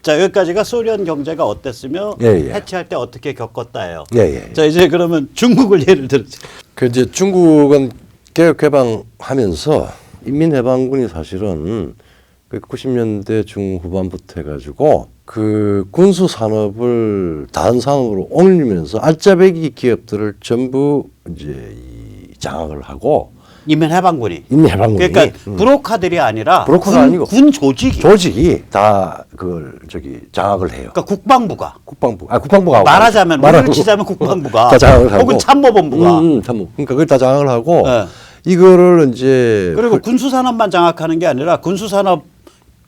자, 여기까지가 소련 경제가 어땠으며 예, 예. 해체할 때 어떻게 겪었다예요. 예, 예. 자, 이제 그러면 중국을 예를 들어서 그 이제 중국은 개혁 개방하면서 인민해방군이 사실은 그 90년대 중후반부터 해가지고 그 군수 산업을 다른 산업으로 옮기면서 알짜배기 기업들을 전부 이제 이 장악을 하고 인민해방군이. 인민해방군이 그러니까 브로커들이 아니라 브로커가 아니고 군 조직이. 조직이 다 그걸 저기 장악을 해요. 그러니까 국방부가. 국방부가 말하자면 우리를 치자면 국방부가 다 장악을 하고 혹은 참모본부가. 참모. 그러니까 그걸 다 장악을 하고 네. 이거를 이제 그리고 군수산업만 장악하는 게 아니라 군수산업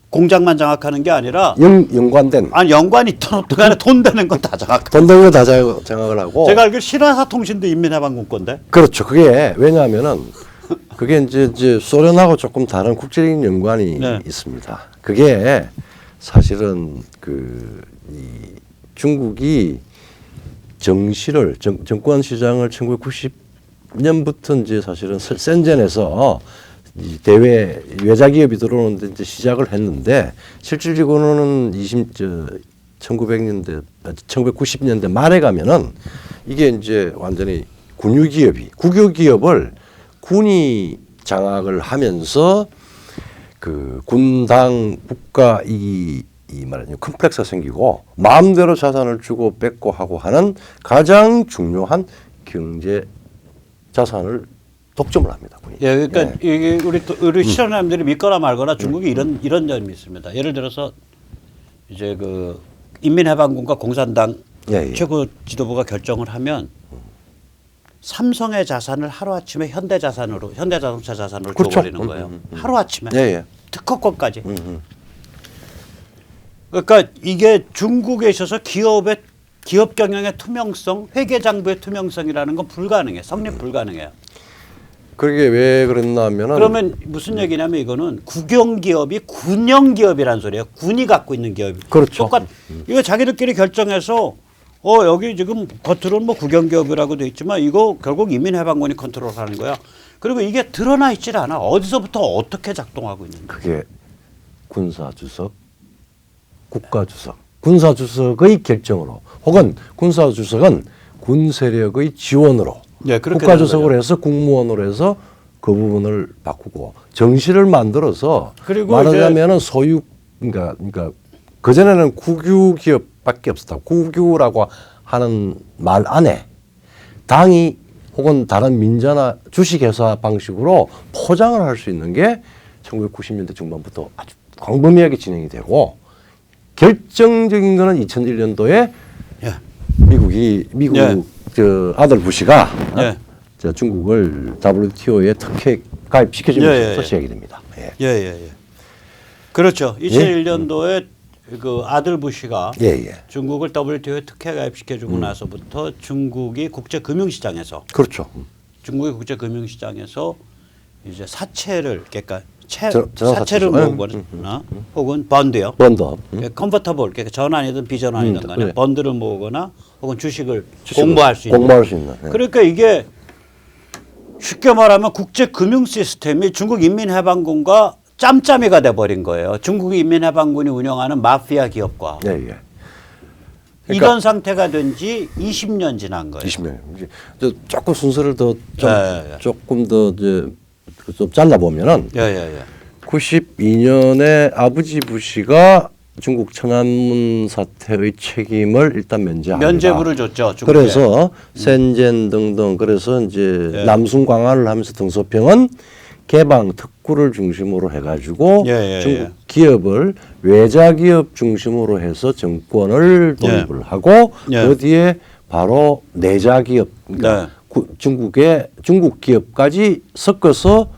공장만 장악하는 게 아니라 연관된 아니 연관이 있든 없든 간에 돈 되는 건 다 장악. 돈 되는 거 다 장악을 하고 제가 알기로 신화사 통신도 인민해방군 건데. 그렇죠. 그게 왜냐하면은 그게 이제 소련하고 조금 다른 국제적인 연관이 네. 있습니다. 그게 사실은 이 중국이 정시를 정권 시장을 1990년부터 이제 사실은 센젠에서 이 대외 외자 기업이 들어오는데 이제 시작을 했는데 실질적으로는 1990년대 말에 가면은 이게 이제 완전히 국유 기업을 군이 장악을 하면서 그 군당 국가 이 말하자면 컴플렉스가 생기고 마음대로 자산을 주고 뺏고 하고 하는 가장 중요한 경제 자산을 독점을 합니다. 군이. 예, 그러니까 이게 우리 시청자님들이 믿거나 말거나 중국이 이런 점이 있습니다. 예를 들어서 이제 그 인민해방군과 공산당 최고 지도부가 결정을 하면 삼성의 자산을 하루아침에 현대자동차 자산으로 그렇죠. 줘버리는 거예요. 하루아침에. 특허권까지. 그러니까 이게 중국에 있어서 기업 경영의 투명성, 회계장부의 투명성이라는 건 불가능해. 성립 불가능해요. 그게 왜 그랬나 하면은 그러면 무슨 얘기냐면 이거는 국영기업이 군영기업이라는 소리예요. 군이 갖고 있는 기업이. 그렇죠. 이거 자기들끼리 결정해서 여기 지금 겉으로는 뭐 국영기업이라고 돼 있지만 이거 결국 인민해방군이 컨트롤하는 거야. 그리고 이게 드러나 있질 않아. 어디서부터 어떻게 작동하고 있는지. 그게 군사주석, 국가주석, 군사주석의 결정으로 혹은 군사주석은 군 세력의 지원으로 국가주석으로 해서 국무원으로 해서 그 부분을 바꾸고 정시를 만들어서 말하자면은 그러니까 그전에는 국유 기업밖에 없었다. 국유라고 하는 말 안에 당이 혹은 다른 민자나 주식회사 방식으로 포장을 할 수 있는 게 1990년대 중반부터 아주 광범위하게 진행이 되고 결정적인 거는 2001년도에 미국 저 아들 부시가 저 중국을 WTO에 특혜 가입시켜주면서 시작이 됩니다. 그렇죠. 2001년도에 그 아들 부시가 중국을 WTO에 특혜 가입시켜주고 나서부터 중국이 국제금융시장에서 중국의 국제금융시장에서 이제 사채를 그러니까 사채를 모으거나 혹은 번드요. 컨버터블 그러니까 전환이든 비전환이든 간에 번드를 모으거나 혹은 주식을 공부할 수 있는. 그러니까 이게 쉽게 말하면 국제금융 시스템이 중국 인민해방군과 짬짬이가 돼버린 거예요. 중국 인민해방군이 운영하는 마피아 기업과. 그러니까 이런 상태가 된 지 20년 지난 거예요. 20년. 조금 순서를 조금 더 좀 잘라보면은 92년에 아버지 부시가 중국 천안문 사태의 책임을 일단 면죄부를 줬죠. 중국에. 그래서 센젠 등등 그래서 이제 남순 강화를 하면서 등소평은 개방 특구를 중심으로 해가지고 중국 기업을 외자 기업 중심으로 해서 정권을 도입을 하고 그 뒤에 바로 내자 기업 그러니까 중국 기업까지 섞어서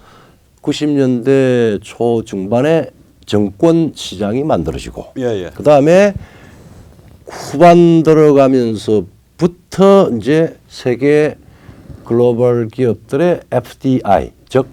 90년대 초중반에 정권 시장이 만들어지고 그 다음에 후반 들어가면서부터 이제 세계 글로벌 기업들의 FDI 즉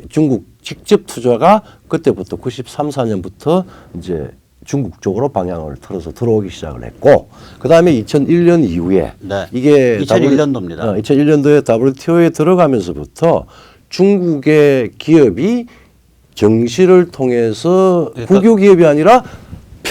중국 직접 투자가 그때부터 93, 4년부터 이제 중국 쪽으로 방향을 틀어서 들어오기 시작을 했고 그 다음에 2001년 이후에 이게 2001년도입니다. 2001년도에 WTO에 들어가면서부터 중국의 기업이 정시를 통해서 국유 기업이 아니라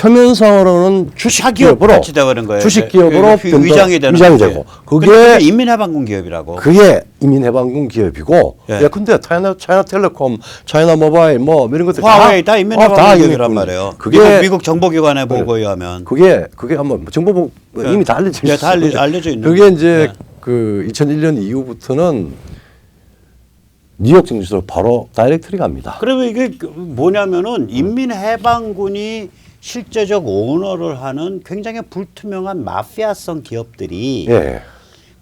표면상으로는 주식기업으로 같이 돼버린 거예요. 주식기업으로 위장이 되는 위장이 거지. 되고 그게 인민해방군 기업이라고. 그게 인민해방군 기업이고 예. 야 근데 차이나텔레콤, 차이나모바일 뭐 이런 것들 화웨이 다 인민해방군 기업이란 말이에요. 그게 미국 정보기관의 보고에 의하면 그게 한번 정보부 예. 이미 다 알려져 예, 있어요. 다 알려져 있는. 그게 이제 예. 그 2001년 이후부터는 뉴욕 증시로 바로 다이렉트리 갑니다. 그러면 이게 뭐냐면은 인민해방군이 실제적 오너를 하는 굉장히 불투명한 마피아성 기업들이 예.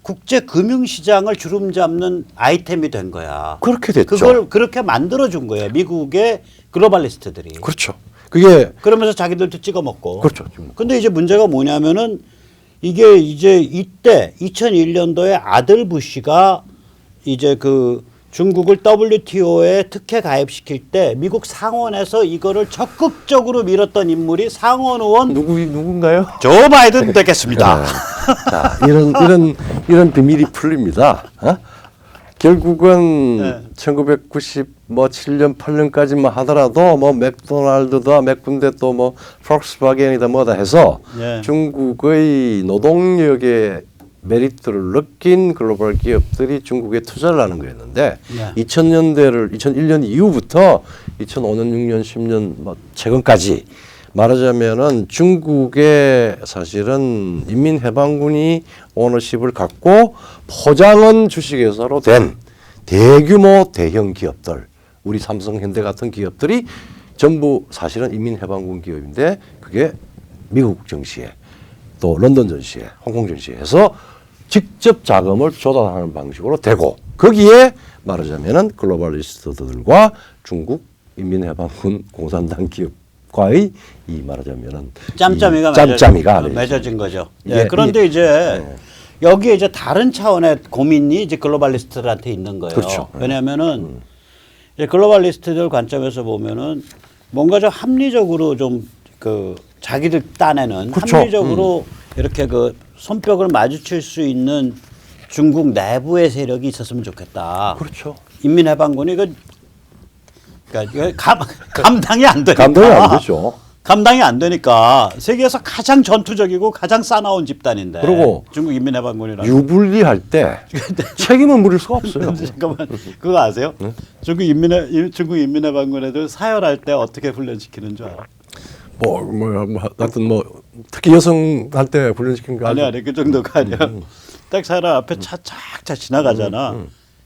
국제 금융시장을 주름 잡는 아이템이 된 거야. 그렇게 됐죠. 그걸 그렇게 만들어 준 거예요. 미국의 글로벌리스트들이. 그렇죠. 그게 그러면서 자기들도 찍어 먹고. 그렇죠. 근데 이제 문제가 뭐냐면은 이게 이제 이때 2001년도에 아들 부시가 이제 그 중국을 WTO에 특혜 가입시킬 때 미국 상원에서 이거를 적극적으로 밀었던 인물이 상원 의원 누군가요? 조 바이든 되겠습니다. 자, 이런 비밀이 풀립니다. 어? 결국은 네. 1997년 8년까지만 하더라도 뭐 맥도날드다 몇 군데 또 뭐 폭스바겐이다 뭐다 해서 네. 중국의 노동력의 메리트를 느낀 글로벌 기업들이 중국에 투자를 하는 거였는데 네. 2001년 이후부터 2005년, 6년, 10년 뭐 최근까지 말하자면은 중국의 사실은 인민해방군이 오너십을 갖고 포장은 주식회사로 된 대규모 대형 기업들, 우리 삼성, 현대 같은 기업들이 전부 사실은 인민해방군 기업인데 그게 미국 증시에 또 런던 증시에, 홍콩 증시에 해서 직접 자금을 조달하는 방식으로 되고 거기에 말하자면은 글로벌리스트들과 중국 인민해방군 공산당 기업과의 이 말하자면은 짬짬이가 맺어진 거죠. 예, 그런데 이제 여기에 이제 다른 차원의 고민이 이제 글로벌리스트들한테 있는 거예요. 그렇죠. 왜냐하면은 이제 글로벌리스트들 관점에서 보면은 뭔가 좀 합리적으로 좀 그 자기들 딴에는 그렇죠. 합리적으로 이렇게 그 손뼉을 마주칠 수 있는 중국 내부의 세력이 있었으면 좋겠다. 그렇죠. 인민해방군이 그러니까 감당이 안 되니까. 감당이 안 되죠. 감당이 안 되니까 세계에서 가장 전투적이고 가장 싸나운 집단인데. 그리고 중국 인민해방군이라는. 유불리할 때 책임을 물을 수가 없어요. 잠깐만 그거 아세요? 네? 중국 인민해방군 애들 사열할 때 어떻게 훈련시키는 줄 알아? 하여튼 특히 여성 할 때 훈련시키는 거 아니 그 정도가 아니야. 딱 사람 앞에 차 착착 지나가잖아.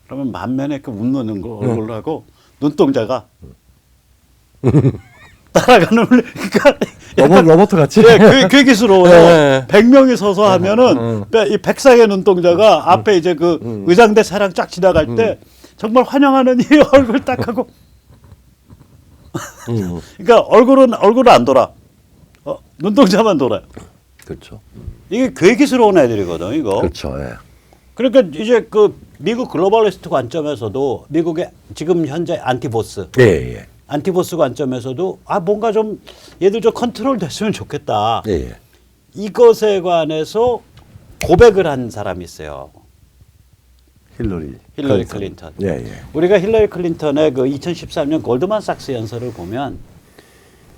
그러면 만면에 그 웃는 거 얼굴로 하고 눈동자가 따라가는 그러니까 로봇 같이. 예, 그 기술로 네. 100명이 서서 하면은 이 백상의 눈동자가 앞에 이제 그 의장대 사랑 쫙 지나갈 때 정말 환영하는 이 얼굴 딱 하고 그러니까 얼굴은 안 돌아. 눈동자만 돌아요. 그렇죠. 이게 괴기스러운 애들이거든, 이거. 그렇죠. 예. 그러니까 이제 그 미국 글로벌리스트 관점에서도 미국의 지금 현재 안티보스, 예. 안티보스 관점에서도 뭔가 좀 얘들 좀 컨트롤 됐으면 좋겠다. 예. 이것에 관해서 고백을 한 사람이 있어요. 힐러리 클린턴. 예. 우리가 힐러리 클린턴의 그 2013년 골드만삭스 연설을 보면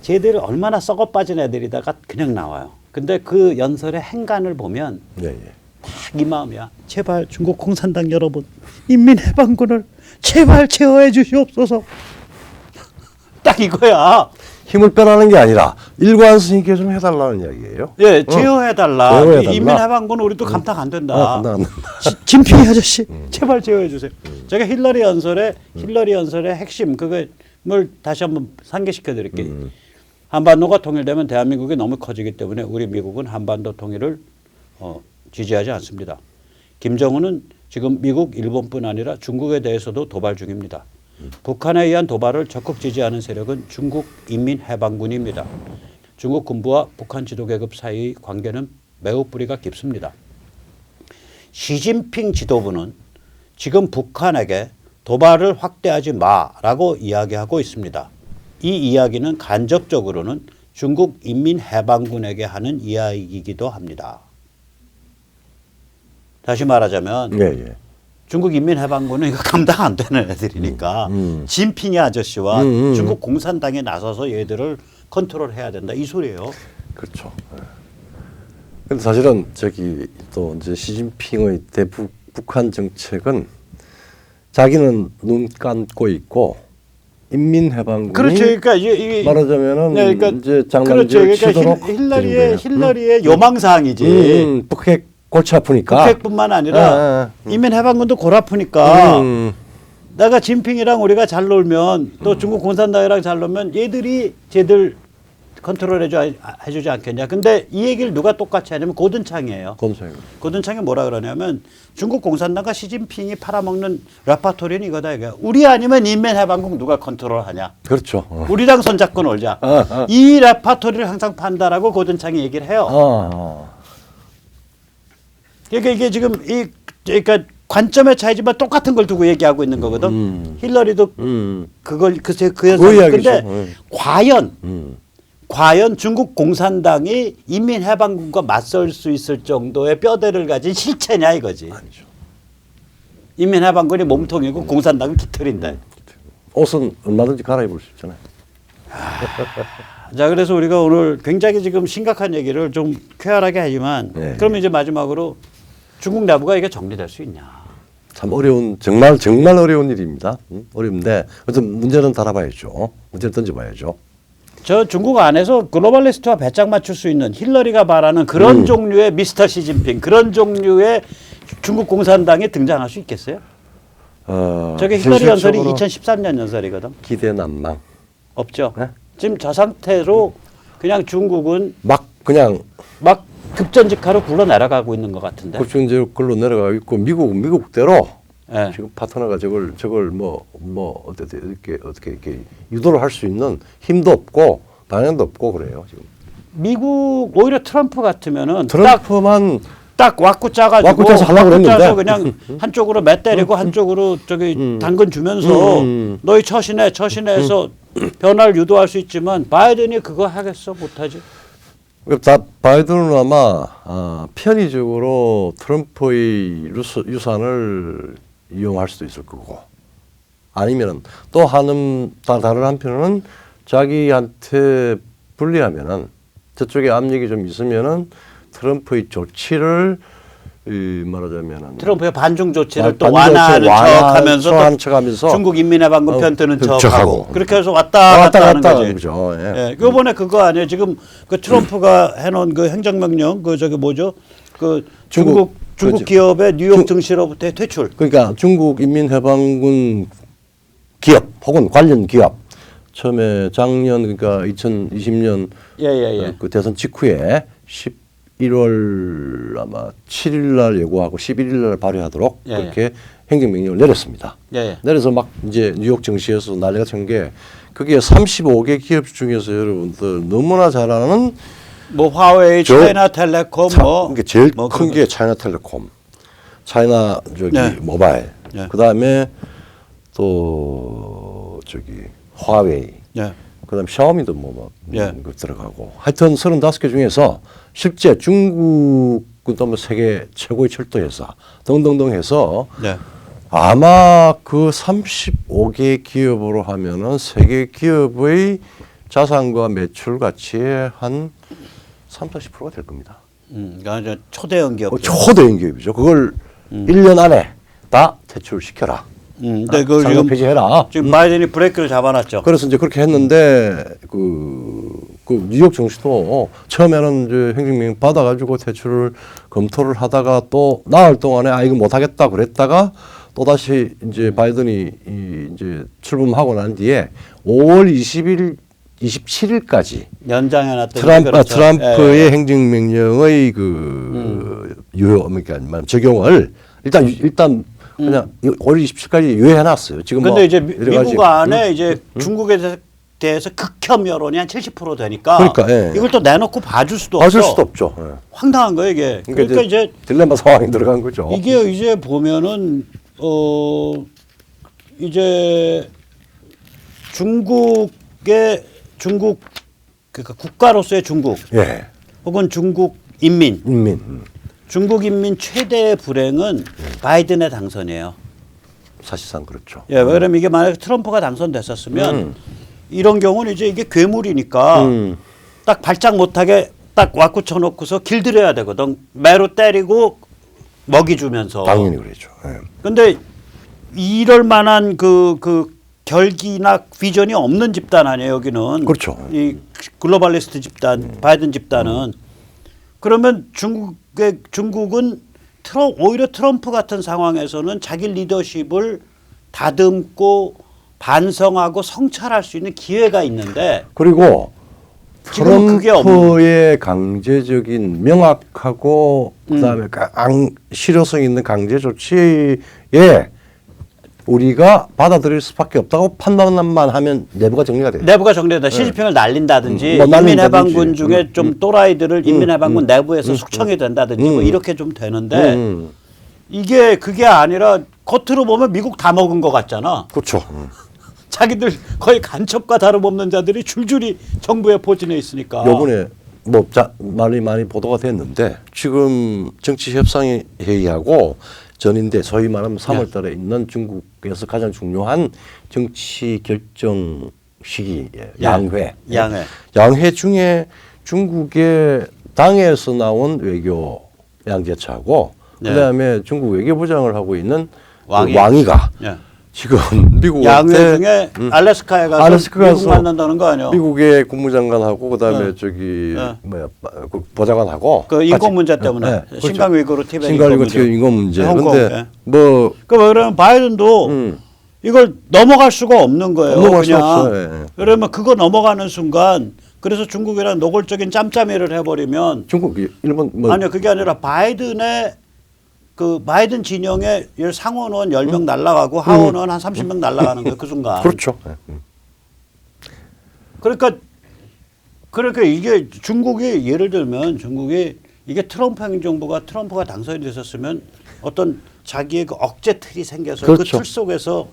쟤들이 얼마나 썩어 빠진 애들이다가 그냥 나와요. 근데 그 연설의 행간을 보면 딱 이 마음이야. 제발 중국 공산당 여러분, 인민해방군을 제발 제어해 주시옵소서. 딱 이거야. 힘을 빼라는 게 아니라 일관성 있게 좀 해달라는 이야기예요. 예, 제어해달라. 인민해방군 우리도 감당 안 된다. 감당 안 된다. 김필희 아저씨, 제발 제어해 주세요. 제가 힐러리 연설의 핵심 그걸 다시 한번 상기시켜 드릴게요. 한반도가 통일되면 대한민국이 너무 커지기 때문에 우리 미국은 한반도 통일을 지지하지 않습니다. 김정은은 지금 미국, 일본뿐 아니라 중국에 대해서도 도발 중입니다. 북한에 의한 도발을 적극 지지하는 세력은 중국 인민해방군입니다. 중국 군부와 북한 지도계급 사이의 관계는 매우 뿌리가 깊습니다. 시진핑 지도부는 지금 북한에게 도발을 확대하지 마라고 이야기하고 있습니다. 이 이야기는 간접적으로는 중국 인민해방군에게 하는 이야기이기도 합니다. 다시 말하자면 중국 인민해방군은 이거 감당 안 되는 애들이니까 진핑이 아저씨와 중국 공산당에 나서서 얘들을 컨트롤해야 된다 이 소리예요. 그렇죠. 근데 사실은 저기 또 이제 시진핑의 대북 북한 정책은 자기는 눈 감고 있고 인민해방군이 그렇죠. 그러니까 이게 말하자면은 네, 그러니까 이제 그렇죠. 장난질 그러니까 치도록 힐러리의 요망 사항이지. 북핵 골치 아프니까. 북핵뿐만 아니라 인민해방군도 골 아프니까. 내가 진핑이랑 우리가 잘 놀면 또 중국 공산당이랑 잘 놀면 얘들이 쟤들 컨트롤 해주지 않겠냐. 근데 이 얘기를 누가 똑같이 하냐면 고든창이에요. 고든창이 뭐라 그러냐면 중국 공산당과 시진핑이 팔아먹는 레파토리는 이거다. 이게 우리 아니면 인민해방군 누가 컨트롤하냐. 그렇죠. 우리랑 손잡고 놀자. 이 레파토리를 항상 판다라고 고든창이 얘기를 해요. 그러니까 이게 지금 그러니까 관점의 차이지만 똑같은 걸 두고 얘기하고 있는 거거든. 힐러리도 그걸 그 여성. 근데 과연 중국 공산당이 인민해방군과 맞설 수 있을 정도의 뼈대를 가진 실체냐 이거지. 아니죠. 인민해방군이 몸통이고 공산당은 깃털인데. 옷은 얼마든지 갈아입을 수 있잖아요. 자, 그래서 우리가 오늘 굉장히 지금 심각한 얘기를 좀 쾌활하게 하지만 그러면 이제 마지막으로 중국 내부가 이게 정리될 수 있냐. 참 어려운 정말 어려운 일입니다. 어려운데 어떤 문제는 달아봐야죠. 문제를 던져봐야죠. 저 중국 안에서 글로벌리스트와 배짱 맞출 수 있는 힐러리가 말하는 그런 종류의 미스터 시진핑, 그런 종류의 중국 공산당이 등장할 수 있겠어요? 저게 힐러리 연설이 2013년 연설이거든. 기대 난망. 없죠. 네? 지금 저 상태로 그냥 중국은 막 급전직하로 굴러 내려가고 있는 것 같은데. 급전직으로 굴러 내려가고 있고 미국대로 지금 파트너가 저걸 어떻게 이렇게 유도를 할 수 있는 힘도 없고 방향도 없고 그래요 지금. 미국 오히려 트럼프 같으면은 트럼프만 딱 왁구 짜가지고 짜서 하려고 그랬는데 그냥 한쪽으로 매 때리고 한쪽으로 저기 당근 주면서 너희 처신해서 변화를 유도할 수 있지만 바이든이 그거 하겠어? 못하지. 다 바이든은 아마 편의적으로 트럼프의 유산을 이용할 수도 있을 거고 아니면은 또 다른 한편은 자기한테 불리하면은 저쪽에 압력이 좀 있으면은 트럼프의 조치를 말하자면은 트럼프의 반중 조치를 또 완화하는 척하면서 중국 인민해방군 편 드는 척하고 그렇게 해서 왔다 갔다 하는 거죠. 이번에 그거 아니에요. 지금 그 트럼프가 해놓은 그 행정명령 그 저기 뭐죠? 그 중국 기업의 뉴욕 증시로부터의 퇴출. 그러니까 중국 인민해방군 기업 혹은 관련 기업 처음에 작년 그러니까 2020년 그 대선 직후에 11월 아마 7일 날 예고하고 11일 날 발효하도록 그렇게 행정명령을 내렸습니다. 내려서 막 이제 뉴욕 증시에서 난리가 친 게 그게 35개 기업 중에서 여러분들 너무나 잘 아는 뭐 화웨이, 차이나텔레콤 이게 제일 큰 게 차이나텔레콤, 차이나 모바일. 그다음에 또 저기 화웨이. 그다음에 샤오미도 들어가고. 하여튼 35개 중에서 실제 중국은 또 세계 최고의 철도 회사 등등등 해서 아마 그 35개 기업으로 하면은 세계 기업의 자산과 매출 가치의 한 30~40%가 될 겁니다. 그러니까 초대형 기업. 초대형 기업이죠. 그걸 1년 안에 다 퇴출시켜라. 근데 그걸 상용 폐지해라. 지금 바이든이 브레이크를 잡아놨죠. 그래서 이제 그렇게 했는데 그 뉴욕 증시도 처음에는 이제 행정명령 받아가지고 퇴출을 검토를 하다가 또 나흘 동안에 이거 못하겠다 그랬다가 또 다시 이제 바이든이 이제 출범하고 난 뒤에 5월 27일까지 연장해놨던 트럼프의 행정명령의 그 그러니까 적용을 일단 그냥 5월 27일까지 유예해놨어요. 지금 근데 이제 미국 안에 이제 중국에 대해서 극혐 여론이 한 70% 되니까 이걸 또 내놓고 봐줄 수도 없죠. 황당한 거예요 이게. 그러니까 이제 딜레마 상황이 들어간 거죠. 이게 이제 보면은 이제 중국 그러니까 국가로서의 중국 혹은 중국 인민. 중국 인민 최대의 불행은 바이든의 당선이에요. 사실상 그렇죠. 왜냐면 이게 만약에 트럼프가 당선됐었으면 이런 경우는 이제 이게 괴물이니까 딱 발작 못하게 딱 와꾸 쳐놓고서 길들여야 되거든. 매로 때리고 먹이 주면서. 당연히 그렇죠. 예. 근데 이럴 만한 그 결기나 비전이 없는 집단 아니에요, 여기는. 그렇죠. 이 글로벌리스트 집단, 바이든 집단은. 그러면 중국은 오히려 트럼프 같은 상황에서는 자기 리더십을 다듬고 반성하고 성찰할 수 있는 기회가 있는데 그리고 지금 그게 트럼프의 강제적인 명확하고 그다음에 실효성 있는 강제 조치에 우리가 받아들일 수밖에 없다고 판단만 하면 내부가 정리가 돼요. 내부가 정리된다. 시진핑을 날린다든지 뭐 인민해방군 중에 좀 또라이들을 인민해방군 내부에서 숙청이 된다든지 뭐 이렇게 좀 되는데 이게 그게 아니라 겉으로 보면 미국 다 먹은 것 같잖아. 그렇죠. 자기들 거의 간첩과 다름없는 자들이 줄줄이 정부에 포진해 있으니까. 요번에 뭐 많이 보도가 됐는데 지금 정치협상 회의하고 전인대 소위 말하면 3월 달에 있는 중국에서 가장 중요한 정치 결정 시기에 양회 중에 중국의 당에서 나온 외교 양재차하고 그다음에 중국 외교부장을 하고 있는 왕이가 지금 미국 양회 중에 알래스카에 가서 미국 만난다는 거 아니에요? 미국의 국무장관하고 그다음에 저기 뭐야 보좌관하고 그 인권 문제 때문에 신강 위구르 티벳 인권 문제. 그런데 뭐 그러면 바이든도 이걸 넘어갈 수가 없는 거예요. 넘어갈 수 그냥. 없어요. 그러면 그거 넘어가는 순간 그래서 중국이랑 노골적인 짬짬이를 해버리면 중국 일본 아니요 그게 아니라 바이든 진영에 상원의원 10명 날아가고 하원의원 한 30명 날아가는 거예요. 그 순간. 그렇죠. 그러니까 이게 중국이 예를 들면 중국이 이게 트럼프 행정부가 트럼프가 당선이 됐었으면 어떤 자기의 그 억제 틀이 생겨서 그렇죠. 그 틀 속에서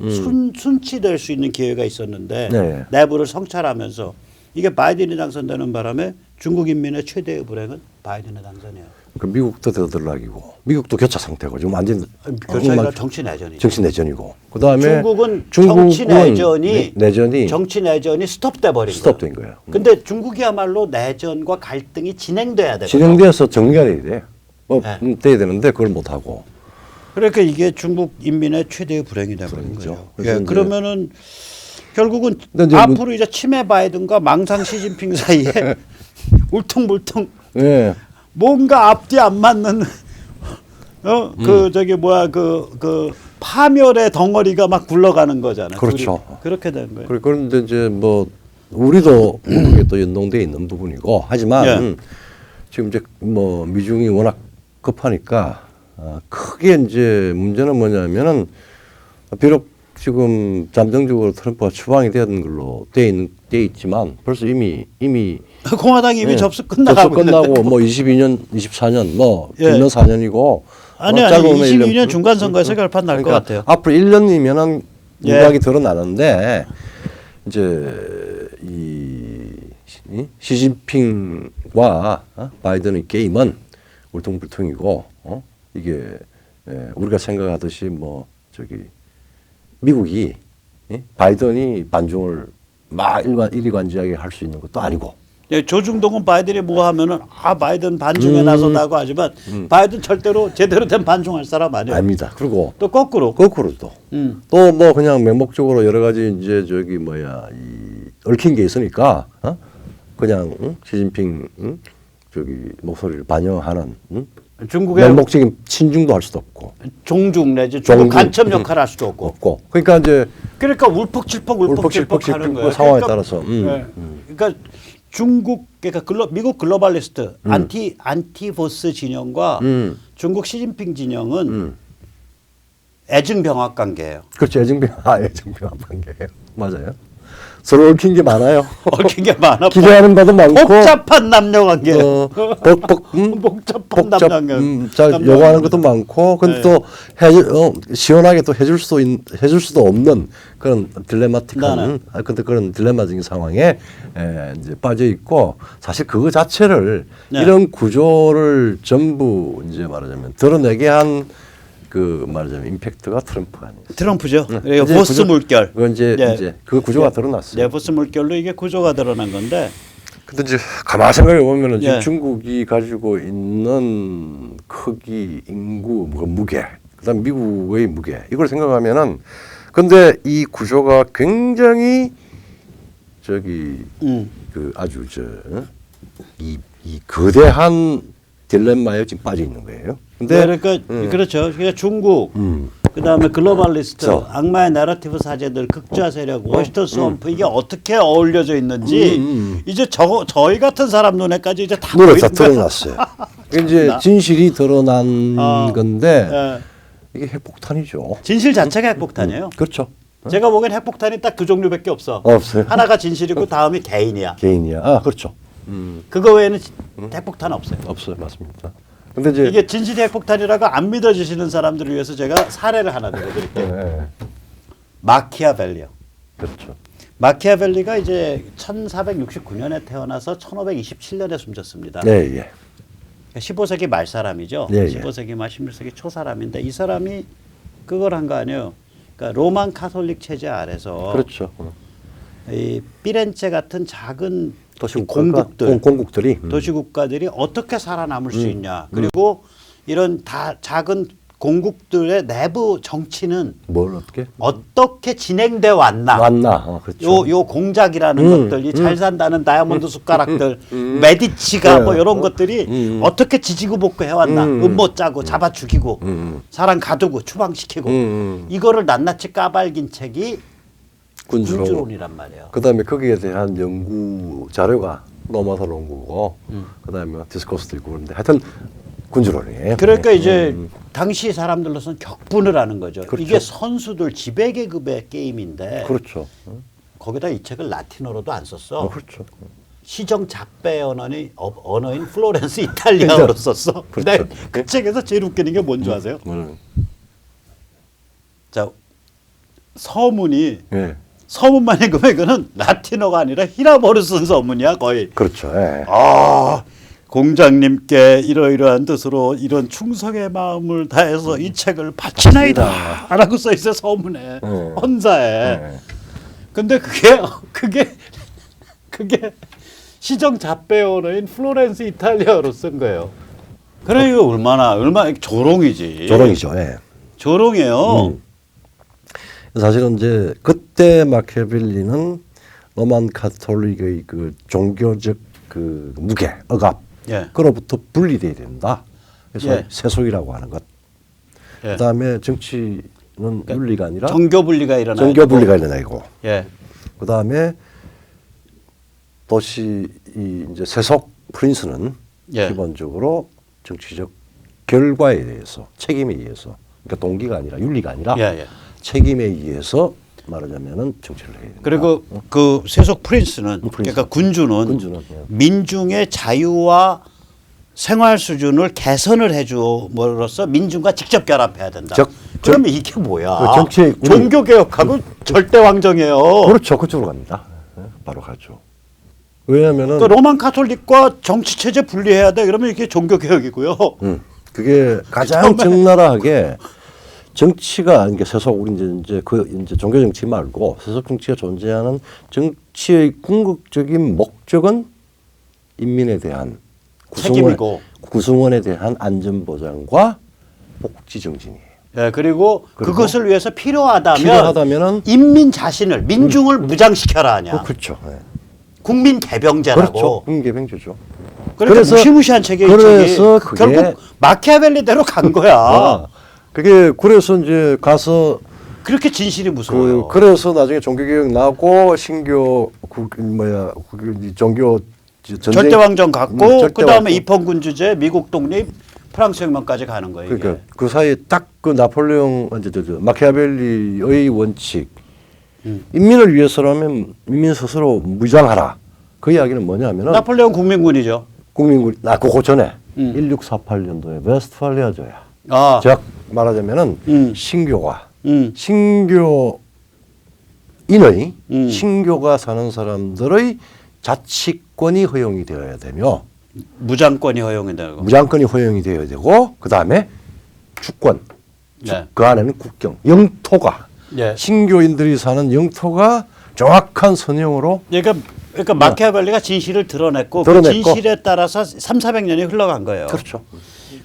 순치될 수 있는 기회가 있었는데 네. 내부를 성찰하면서 이게 바이든이 당선되는 바람에 중국 인민의 최대의 불행은 바이든의 당선이에요. 그 미국도 더들락이고 미국도 교차 상태고 지금 완전 교차가 정치 내전이죠. 정치 내전이고 그다음에 중국은 정치 내전이 정치 내전이 스톱돼 버린 스톱된 거예요. 근데 중국이야말로 내전과 갈등이 진행돼야 되거든요. 진행돼서 정리가 돼야 돼. 뭐 돼야 되는데 그걸 못 하고. 그러니까 이게 중국 인민의 최대의 불행이 되버린 거죠. 예, 그러면은 결국은 앞으로 이제 치매 바이든과 망상 시진핑 사이에 울퉁불퉁 예. 뭔가 앞뒤 안 맞는 그 파멸의 덩어리가 막 굴러가는 거잖아요. 그렇죠. 그렇게 된 거예요. 그런데 이제 뭐 우리도 그게 또 연동돼 있는 부분이고 하지만 지금 이제 뭐 미중이 워낙 급하니까 크게 이제 문제는 뭐냐면은 비록 지금 잠정적으로 트럼프가 추방이 되는 걸로 돼 있지만 벌써 이미 공화당이 이미 접수 끝나고 뭐 22년, 24년 뭐 길면 4년이고 아니 22년 중간 선거에서 결판 날 것 같아요. 앞으로 1년이면은 유곽이 드러나는데 이제 이 시진핑과 바이든의 게임은 울퉁불퉁이고 이게 우리가 생각하듯이 뭐 저기 미국이 바이든이 반중을 막 일관지하게 할 수 있는 것도 아니고. 조중동은 바이든이 뭐 하면은 바이든 반중에 나선다고 하지만 바이든 절대로 제대로 된 반중할 사람 아니에요. 아닙니다. 그리고 또 거꾸로도 또 뭐 그냥 맹목적으로 여러 가지 이제 저기 얽힌 게 있으니까 그냥 시진핑 저기 목소리를 반영하는 중국의 맹목적인 친중도 할 수도 없고 종중 내지 중국 간첩 역할을 할 수도 없고. 그러니까 이제 울퍽칠퍽 하는 거예요. 상황에 따라서. 그러니까 그러니까 미국 글로벌리스트 안티보스 진영과 중국 시진핑 진영은 애증병합 관계예요. 그렇죠. 애증병합 관계예요. 맞아요. 서로 얽힌 게 많아요. 얽힌 게 많아. 기대하는 바도 많고. 복잡한 남녀 관계. 복잡한 남녀 관계. 요구하는 것도 많고, 근데 또 시원하게 또 해줄 수도 없는 그런 딜레마틱한, 근데 그런 딜레마적인 상황에 이제 빠져 있고, 사실 그거 자체를 이런 구조를 전부 이제 말하자면 드러내게 한 그 말하자면 임팩트가 트럼프가 아니에요. 트럼프죠. 보스 물결. 그건 이제 그 구조가 드러났어요. 보스 물결로 이게 구조가 드러난 건데 근데 이제 가만 생각해 보면은 지금 예. 중국이 가지고 있는 크기, 인구, 뭐 무게, 그다음 미국의 무게 이걸 생각하면은 근데 이 구조가 굉장히 저기 그 아주 이 거대한 딜레마에 지금 빠져 있는 거예요. 근데 그러니까 그렇죠. 그러니까 중국, 그다음에 글로벌리스트, 그렇죠. 악마의 내러티브 사제들, 극좌 세력, 워싱턴 스왑프 이게 어떻게 어울려져 있는지 이제 저희 같은 사람 눈에까지 이제 다 눈에 다 보이는 거야. 드러났어요. 이제 진실이 드러난 건데 예. 이게 핵폭탄이죠. 진실 자체가 핵폭탄이에요. 그렇죠. 제가 보기엔 핵폭탄이 딱 그 종류밖에 없어. 없어요. 하나가 진실이고 다음이 개인이야. 개인이야. 아 그렇죠. 그거 외에는 핵폭탄 없어요. 없어요, 맞습니다. 근데 이제 이게 진실이 핵폭탄이라고 안 믿어주시는 사람들을 위해서 제가 사례를 하나 들어드릴게요. 예, 마키아벨리요. 그렇죠. 마키아벨리가 이제 1469년에 태어나서 1527년에 숨졌습니다. 예, 예. 15세기 말 사람이죠. 예, 예. 15세기 말 16세기 초 사람인데 이 사람이 그걸 한 거 아니에요. 그러니까 로만 카톨릭 체제 아래서 그렇죠. 이 피렌체 같은 작은 도시국가가, 공국들이 도시국가들이 어떻게 살아남을 수 있냐. 그리고 이런 다 작은 공국들의 내부 정치는 뭘 어떻게 진행돼 왔나. 그렇죠. 요 공작이라는 것들이 잘 산다는 다이아몬드 숟가락들, 메디치가 뭐 이런 것들이 어떻게 지지고 볶고 해왔나. 음모 짜고 잡아 죽이고 사람 가두고 추방시키고 이거를 낱낱이 까발긴 책이 군주론이란 말이에요. 그다음에 거기에 대한 연구 자료가 로마서 연구고 그다음에 디스코스도 있고 그런데 하여튼 군주론이에요. 그러니까 이제 당시 사람들로서는 격분을 하는 거죠. 그렇죠. 이게 선수들 지배계급의 게임인데 그렇죠. 거기다 이 책을 라틴어로도 안 썼어. 그렇죠. 시정 잡배 언어인 플로렌스 이탈리아어로 썼어. 근데 그렇죠. 그 책에서 제일 웃기는 게 뭔지 아세요? 자, 서문이 예. 서문만 읽으면 이거는 라틴어가 아니라 히라보를 쓴 서문이야 거의. 그렇죠. 예. 아, 공장님께 이러이러한 뜻으로 이런 충성의 마음을 다해서 이 책을 바치나이다 라고 써 있어요 서문에. 헌사에. 근데 그게 시정 잡배 언어인 플로렌스 이탈리아어로 쓴 거예요. 그래 이거 얼마나 조롱이지. 조롱이죠. 예. 조롱이에요. 사실은 이제 그때 마키아벨리는 로만 카톨릭의 그 종교적 그 무게, 억압, 예. 그로부터 분리돼야 된다. 그래서 예. 세속이라고 하는 것. 예. 그다음에 정치는 윤리가 아니라 정교 분리가 일어나고. 정교 분리가 일어나고. 예. 그다음에 도시 이 이제 세속 프린스는 예. 기본적으로 정치적 결과에 대해서 책임에 의해서 그러니까 동기가 아니라 윤리가 아니라 예, 예. 책임에 의해서 말하자면은 정치를 해야 된다. 그리고 그 세속 프린스는 그러니까 군주는 예. 민중의 자유와 생활 수준을 개선을 해줌으로써 민중과 직접 결합해야 된다. 그러면 이게 뭐야? 종교 개혁하고 절대 왕정이에요. 그렇죠, 그쪽으로 갑니다. 바로 가죠. 왜냐하면은 그러니까 로만 카톨릭과 정치 체제 분리해야 돼. 그러면 이게 종교 개혁이고요. 그게 가장 적나라하게 정치가 그러니까 세속 우리 이제 종교 정치 말고 세속 정치가 존재하는 정치의 궁극적인 목적은 인민에 대한 구성원에 대한 안전 보장과 복지 정진이에요. 예, 그리고 그것을 위해서 필요하다면은 인민 자신을 민중을 무장시켜라 하냐. 그렇죠. 네. 국민 개병제라고. 그렇죠. 국민 개병제죠. 그러니까 무시무시한 책이 그래서 결국 마키아벨리대로 간 거야. 그게 그래서 이제 가서 그렇게 진실이 무서워요. 그래서 나중에 종교개혁 나고 신교 종교 절대왕정 갖고 그다음에 입헌군주제, 미국 독립, 프랑스 혁명까지 가는 거예요. 그러니까 그 사이에 딱 그 나폴레옹 마키아벨리의 원칙 인민을 위해서라면 인민 스스로 무장하라. 그 이야기는 뭐냐면은 나폴레옹 국민군이죠. 국민군 그 전에 1648년도에 웨스트팔리아조야. 즉 말하자면은 신교가 신교인의 신교가 사는 사람들의 자치권이 허용이 되어야 되며 무장권이 허용이 되고 무장권이 허용이 되어야 되고 그 다음에 주권 네. 그 안에는 국경 영토가 네. 신교인들이 사는 영토가 정확한 선형으로 그러니까 그러니까 마키아벨리가 진실을 드러냈고 그 진실에 따라서 300~400년이 흘러간 거예요. 그렇죠.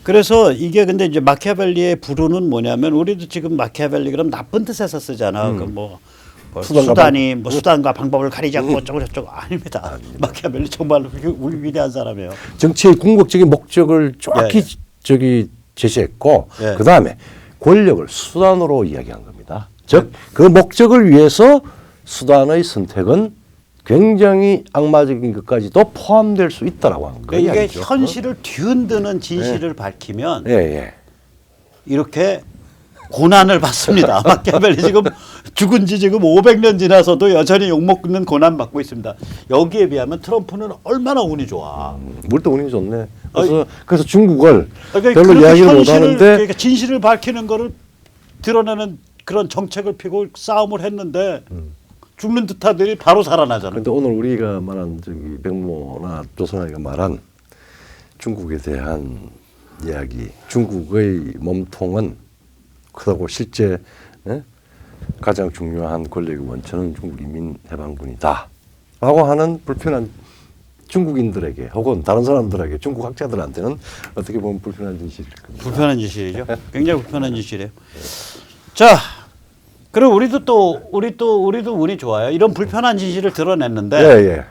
그래서 이게 근데 이제 마키아벨리의 부르는 뭐냐면 우리도 지금 마키아벨리 그럼 나쁜 뜻에서 쓰잖아. 그뭐 수단이 뭐 수단과 방법을 가리지 않고 어쩌고 저쩌고 아닙니다. 마키아벨리 정말로 우리 위대한 사람이에요. 정치의 궁극적인 목적을 정확히 저기 제시했고 그 다음에 권력을 수단으로 이야기한 겁니다. 즉 그 목적을 위해서 수단의 선택은 굉장히 악마적인 것까지도 포함될 수 있다라고 하는 거예요. 그러니까 이게 현실을 뒤흔드는 진실을 밝히면 이렇게 고난을 받습니다. 마키아벨리 지금 죽은 지 지금 500년 지나서도 여전히 욕먹는 고난 받고 있습니다. 여기에 비하면 트럼프는 얼마나 운이 좋아. 뭘 또 운이 좋네. 그래서 중국을 별로 이야기를 못 하는데 그러니까 진실을 밝히는 거를 드러내는 그런 정책을 피고 싸움을 했는데 죽는 듯하더니 바로 살아나잖아. 그런데 오늘 우리가 말한 저기 백모나 조선아이가 말한 중국에 대한 이야기, 중국의 몸통은 크다고 실제 가장 중요한 권력의 원천은 중국 인민해방군이다 라고 하는 불편한 중국인들에게 혹은 다른 사람들에게 중국 학자들한테는 어떻게 보면 불편한 진실일 겁니다. 불편한 진실이죠. 굉장히 불편한 진실이에요. 자, 그리고 우리도 운이 좋아요. 이런 불편한 진실을 드러냈는데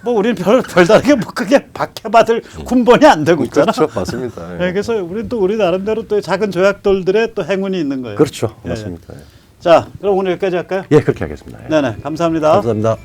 뭐 우리는 별다르게 뭐 크게 박해받을 군번이 안 되고 있잖아. 그렇죠, 맞습니다. 그래서 우리는 또 우리 나름대로 또 작은 조약돌들의 또 행운이 있는 거예요. 그렇죠, 맞습니다. 자, 그럼 오늘 여기까지 할까요? 예, 그렇게 하겠습니다. 네네, 감사합니다. 감사합니다.